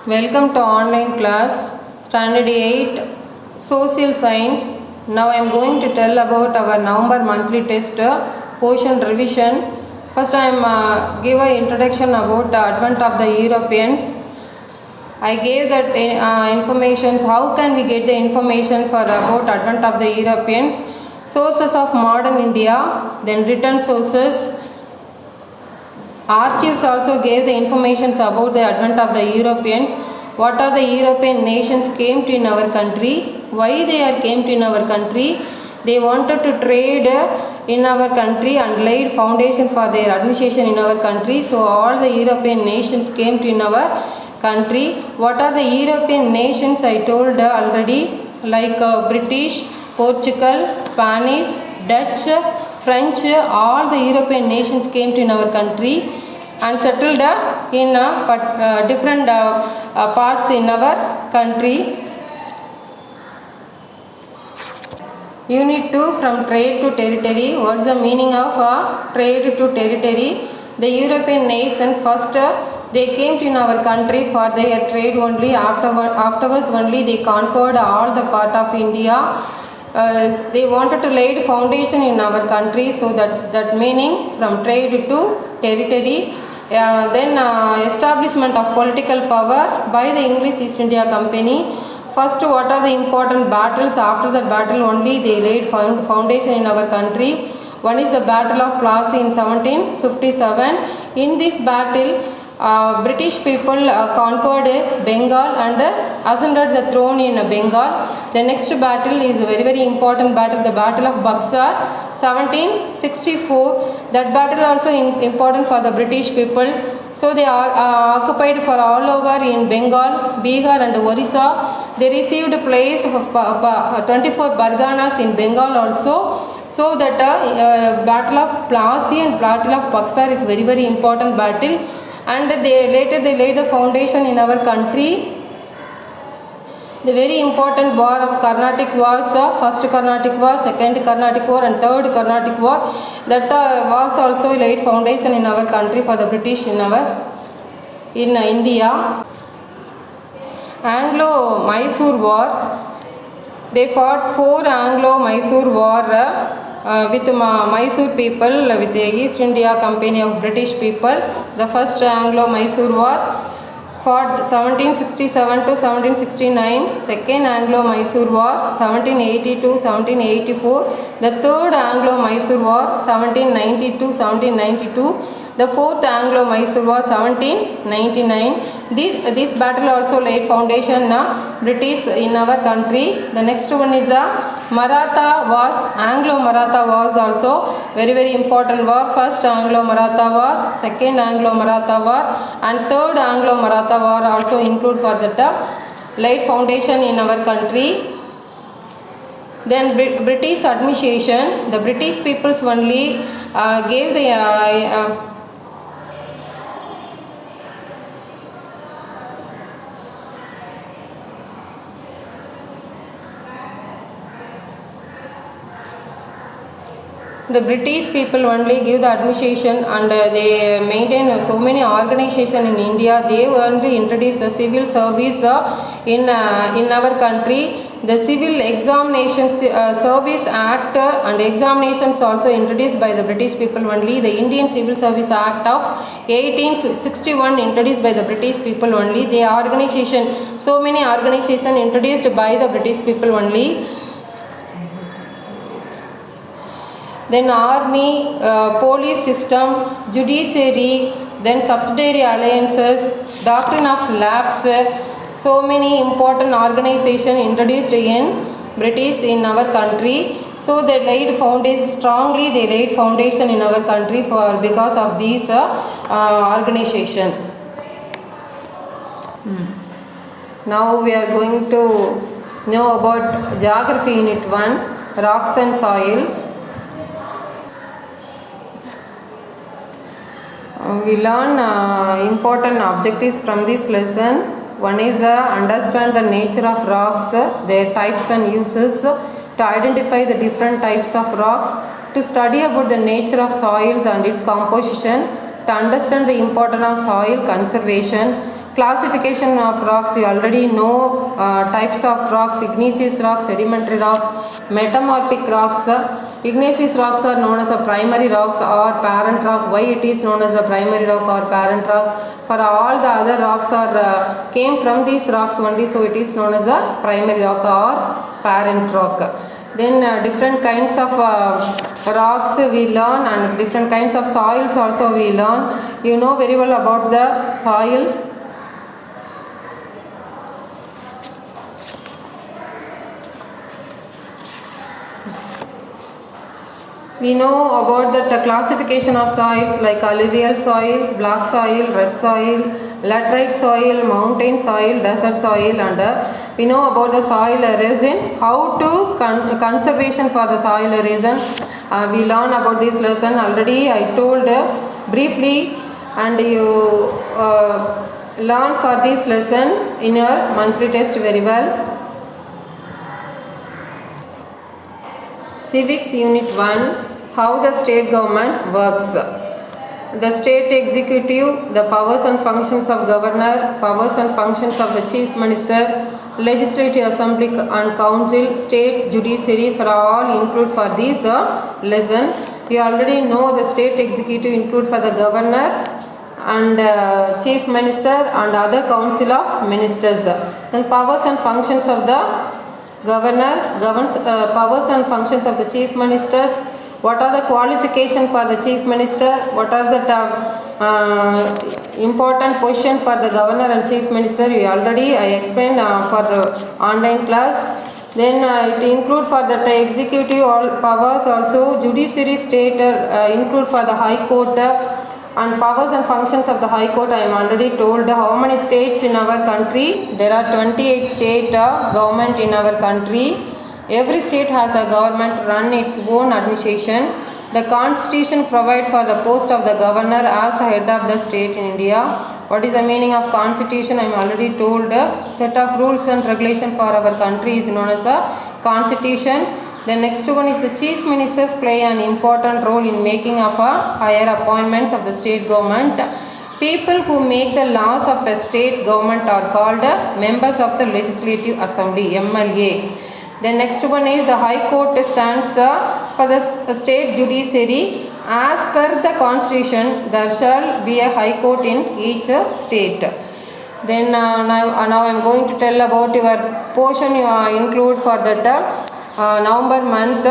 Welcome to online class, Standard 8, Social Science. Now I am going to tell about our November monthly test portion revision. First I am give an introduction about the advent of the Europeans. I gave that information. How can we get the information for about advent of the Europeans? Sources of modern India, then written sources. Archives also gave the information about the advent of the Europeans. What are the European nations came to in our country? Why they are came to in our country? They wanted to trade in our country and laid foundation for their administration in our country. So all the European nations came to in our country. What are the European nations? I told already, like British, Portugal, Spanish, Dutch, French, all the European nations came to in our country and settled in different parts in our country. Unit 2, from trade to territory. What's the meaning of trade to territory? The European nation first they came to in our country for their trade only. Afterwards only they conquered all the part of India. They wanted to lay the foundation in our country, so that meaning from trade to territory. Then establishment of political power by the English East India Company. First, what are the important battles? After that battle only they laid foundation in our country. One is the Battle of Plassey in 1757. In this battle, British people conquered Bengal and ascended the throne in Bengal. The next battle is a very important battle, the Battle of Buxar, 1764. That battle also important for the British people. So they are occupied for all over in Bengal, Bihar and Orissa. They received a place of 24 Barganas in Bengal also. So that Battle of Plassey and Battle of Buxar is very important battle. And they laid the foundation in our country. The very important war of Carnatic Wars, first Carnatic War, second Carnatic War and third Carnatic War. That wars also laid foundation in our country for the British in India. Anglo-Mysore War. They fought 4 Anglo-Mysore War with Mysore people, with the East India Company of British people. The first Anglo-Mysore War fought 1767 to 1769. Second Anglo-Mysore War 1780 to 1784. The third Anglo-Mysore War 1790 to 1792. The fourth Anglo-Mysore War 1799. This battle also laid foundation British in our country. The next one is Maratha Wars. Anglo-Maratha Wars also very important war. First Anglo-Maratha War, second Anglo-Maratha War and third Anglo-Maratha War also include for that laid foundation in our country. Then British administration. The British peoples only gave the the British people only give the administration and they maintain so many organizations in India. They only introduce the civil service in our country. The Civil Examinations Service Act and examinations also introduced by the British people only. The Indian Civil Service Act of 1861 introduced by the British people only. The organization, so many organizations introduced by the British people only. Then army, police system, judiciary, then subsidiary alliances, doctrine of lapse. So many important organizations introduced in British in our country. So they laid foundation strongly. They laid foundation in our country because of these organization. Now we are going to know about Geography Unit 1, Rocks and Soils. We learn important objectives from this lesson. One is understand the nature of rocks, their types and uses, to identify the different types of rocks, to study about the nature of soils and its composition, to understand the importance of soil conservation, Classification of rocks, you already know types of rocks: igneous rock, sedimentary rock, metamorphic rocks. Igneous rocks are known as a primary rock or parent rock. Why it is known as a primary rock or parent rock? For all the other rocks are came from these rocks only, so it is known as a primary rock or parent rock. Then different kinds of rocks we learn, and different kinds of soils also we learn. You know very well about the soil. We know about the classification of soils like alluvial soil, black soil, red soil, laterite soil, mountain soil, desert soil, and we know about the soil erosion, how to conservation for the soil erosion. We learn about this lesson already. I told briefly, and you learn for this lesson in your monthly test very well. Civics Unit 1, how the state government works. The state executive, the powers and functions of governor, powers and functions of the chief minister, legislative assembly and council, state judiciary for all include for this lesson. You already know the state executive include for the governor and chief minister and other council of ministers. Then powers and functions of the governor governs powers and functions of the chief ministers. What are the qualifications for the chief minister? What are the important position for the governor and chief minister? I explained for the online class. Then it include for the executive all powers also. Judiciary state include for the high court and powers and functions of the high court. I am already told how many states in our country. There are 28 state government in our country. Every state has a government run its own administration. The constitution provide for the post of the governor as head of the state in India. What is the meaning of constitution? I am already told. Set of rules and regulation for our country is known as a constitution. The next one is the chief ministers play an important role in making of higher appointments of the state government. People who make the laws of a state government are called members of the legislative assembly, MLA. The next one is the high court stands for the state judiciary. As per the constitution, there shall be a high court in each state. Then now I am going to tell about your portion you include for that November month.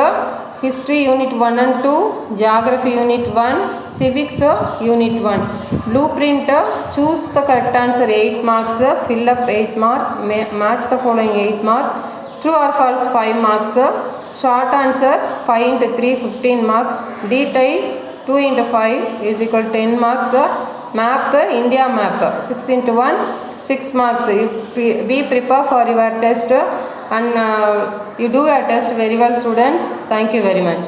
History Unit 1 and 2, Geography Unit 1, Civics Unit 1. Blueprint, choose the correct answer 8 marks, fill up 8 mark, match the following 8 mark. True or false 5 marks. Short answer 5 into 3 15 marks. Detail 2 into 5 is equal to 10 marks. Map, India map 6 into 1 6 marks. Be prepared for your test and you do your test very well, students. Thank you very much.